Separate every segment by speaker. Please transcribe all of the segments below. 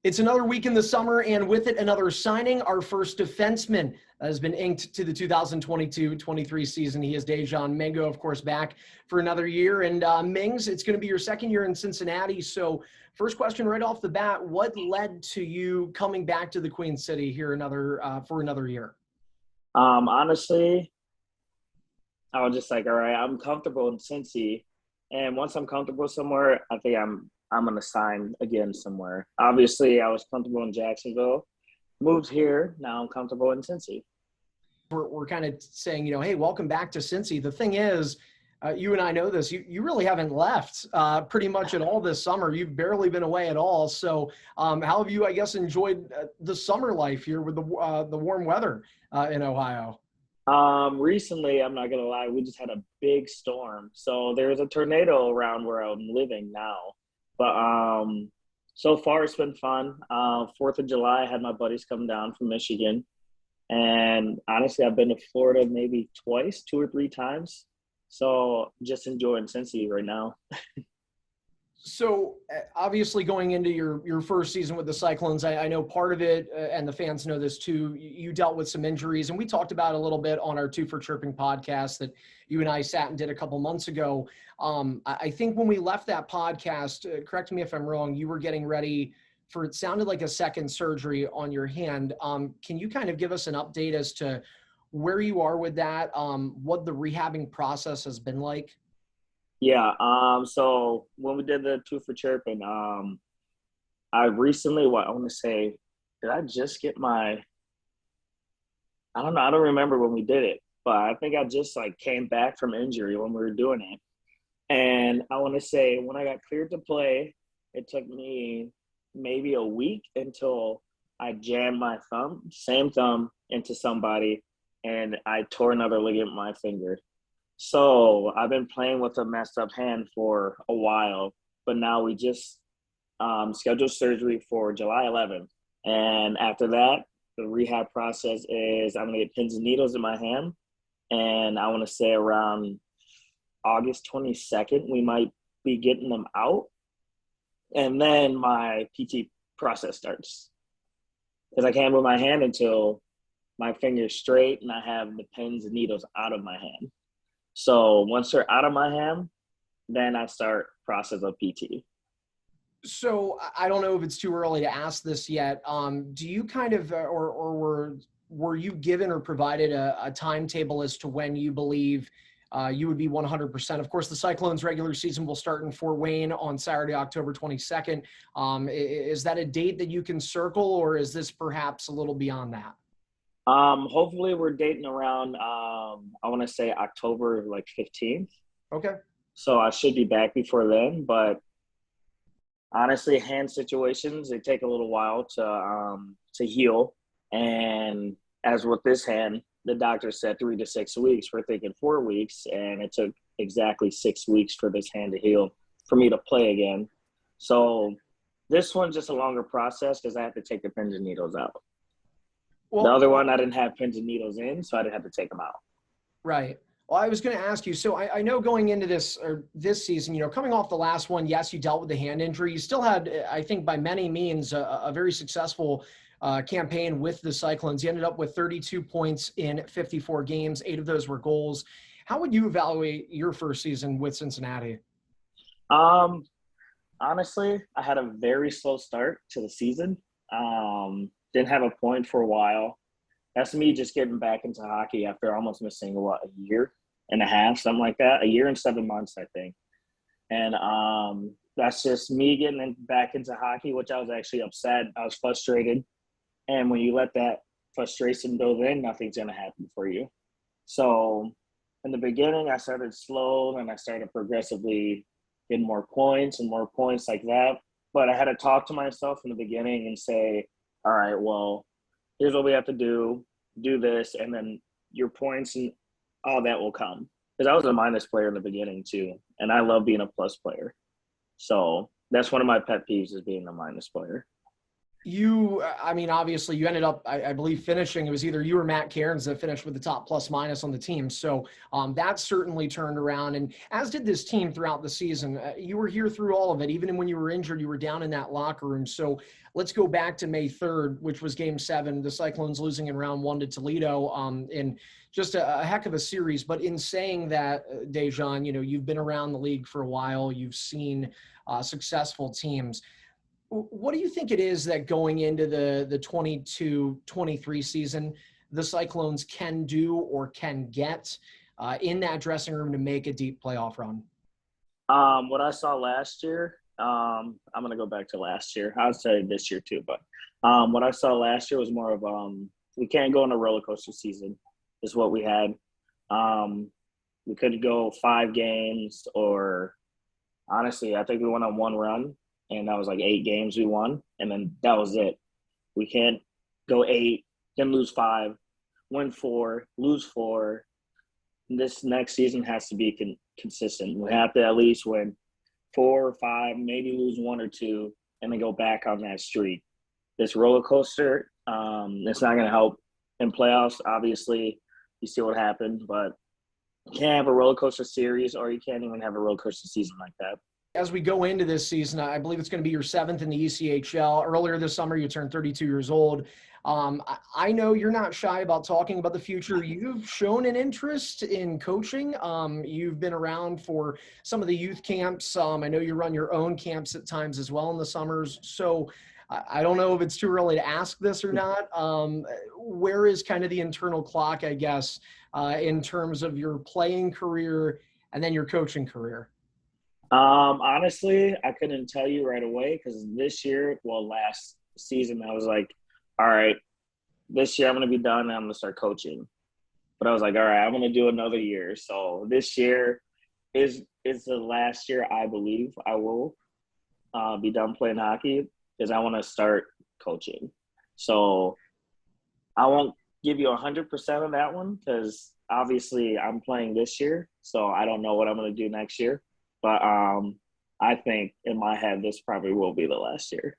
Speaker 1: It's another week in the summer, and with it, another signing. Our first defenseman has been inked to the 2022-23 season. He is Dajon Mingo, of course, back for another year. And Mings, it's going to be your second year in Cincinnati. So first question right off the bat, what led to you coming back to the Queen City here for another year?
Speaker 2: Honestly, I was just like, all right, I'm comfortable in Cincy. And once I'm comfortable somewhere, I think I'm gonna sign again somewhere. Obviously, I was comfortable in Jacksonville, moved here. Now I'm comfortable in Cincy.
Speaker 1: We're kind of saying, hey, welcome back to Cincy. The thing is, you and I know this. You really haven't left pretty much at all this summer. You've barely been away at all. So, how have you, I guess, enjoyed the summer life here with the warm weather in Ohio?
Speaker 2: Recently, I'm not gonna lie, we just had a big storm. So there's a tornado around where I'm living now. But so far it's been fun. 4th of July, I had my buddies come down from Michigan. And honestly, I've been to Florida maybe twice, 2 or 3 times. So just enjoying Cincy right now.
Speaker 1: So obviously going into your first season with the Cyclones, I know part of it, and the fans know this too, you dealt with some injuries, and we talked about a little bit on our Two for Chirping podcast that you and I sat and did a couple months ago. I think when we left that podcast, correct me if I'm wrong, you were getting ready for, it sounded like a second surgery on your hand. Can you kind of give us an update as to where you are with that, what the rehabbing process has been like?
Speaker 2: Yeah, so when we did the Two for Chirping, I recently, I want to say, did I just get I don't know, I don't remember when we did it, but I think I just came back from injury when we were doing it. And I want to say when I got cleared to play, it took me maybe a week until I jammed my same thumb into somebody, and I tore another ligament in my finger. So I've been playing with a messed up hand for a while, but now we just scheduled surgery for July 11th. And after that, the rehab process is I'm going to get pins and needles in my hand. And I want to say around August 22nd, we might be getting them out. And then my PT process starts. Because I can't move my hand until my finger's straight and I have the pins and needles out of my hand. So once they're out of my hand, then I start process of PT.
Speaker 1: So I don't know if it's too early to ask this yet. Do you kind of, or were you given or provided a timetable as to when you believe you would be 100%? Of course, the Cyclones regular season will start in Fort Wayne on Saturday, October 22nd. Is that a date that you can circle, or is this perhaps a little beyond that?
Speaker 2: Hopefully we're dating around, I want to say October 15th.
Speaker 1: Okay.
Speaker 2: So I should be back before then, but honestly, hand situations, they take a little while to heal. And as with this hand, the doctor said 3 to 6 weeks. We're thinking 4 weeks, and it took exactly 6 weeks for this hand to heal for me to play again. So this one's just a longer process because I have to take the pins and needles out. Well, the other one, I didn't have pins and needles in, so I didn't have to take them out.
Speaker 1: Right. Well, I was going to ask you, so I know going into this season, coming off the last one, yes, you dealt with the hand injury. You still had, I think by many means, a very successful campaign with the Cyclones. You ended up with 32 points in 54 games. 8 of those were goals. How would you evaluate your first season with Cincinnati?
Speaker 2: Honestly, I had a very slow start to the season. Didn't have a point for a while. That's me just getting back into hockey after almost missing, a year and a half, something like that. A year and 7 months, I think. And that's just me getting back into hockey, which I was actually upset. I was frustrated. And when you let that frustration build in, nothing's going to happen for you. So in the beginning, I started slow, and I started progressively getting more points and more points like that. But I had to talk to myself in the beginning and say, all right, well, here's what we have to do this, and then your points and all that will come. Because I was a minus player in the beginning too, and I love being a plus player. So that's one of my pet peeves, is being a minus player.
Speaker 1: I mean, obviously you ended up, I believe, finishing. It was either you or Matt Cairns that finished with the top plus minus on the team. So that certainly turned around, and as did this team throughout the season. You were here through all of it. Even when you were injured, you were down in that locker room. So let's go back to May 3rd, which was Game 7. The Cyclones losing in round 1 to Toledo in just a heck of a series. But in saying that, Dajon, you've been around the league for a while. You've seen successful teams. What do you think it is that going into the 22-23 season, the Cyclones can do or can get in that dressing room to make a deep playoff run?
Speaker 2: What I saw last year, I'm going to go back to last year. I would say this year too, but what I saw last year was more of we can't go on a roller coaster season is what we had. We could go 5 games, or honestly, I think we went on one run, and that was like 8 games we won, and then that was it. We can't go 8, then lose 5, win 4, lose 4. This next season has to be consistent. We have to at least win 4 or 5, maybe lose 1 or 2, and then go back on that streak. This roller coaster, it's not going to help in playoffs. Obviously, you see what happened, but you can't have a roller coaster series, or you can't even have a roller coaster season like that.
Speaker 1: As we go into this season, I believe it's going to be your 7th in the ECHL. Earlier this summer, you turned 32 years old. I know you're not shy about talking about the future. You've shown an interest in coaching. You've been around for some of the youth camps. I know you run your own camps at times as well in the summers. So I don't know if it's too early to ask this or not. Where is kind of the internal clock, I guess, in terms of your playing career and then your coaching career?
Speaker 2: Honestly, I couldn't tell you right away, because last season, I was like, all right, this year I'm going to be done and I'm going to start coaching. But I was like, all right, I'm going to do another year. So this year is the last year I believe I will be done playing hockey, because I want to start coaching. So I won't give you 100% on that one, because obviously I'm playing this year. So I don't know what I'm going to do next year. But I think in my head, this probably will be the last year.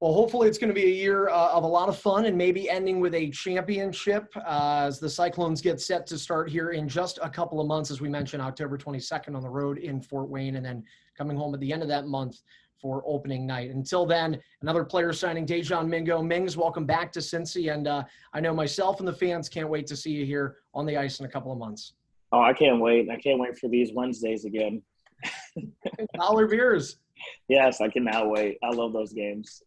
Speaker 1: Well, hopefully it's going to be a year of a lot of fun, and maybe ending with a championship as the Cyclones get set to start here in just a couple of months. As we mentioned, October 22nd on the road in Fort Wayne, and then coming home at the end of that month for opening night. Until then, another player signing, Dajon Mingo. Mings, welcome back to Cincy, and I know myself and the fans can't wait to see you here on the ice in a couple of months.
Speaker 2: Oh, I can't wait. I can't wait for these Wednesdays again.
Speaker 1: Dollar beers.
Speaker 2: Yes, I cannot wait. I love those games.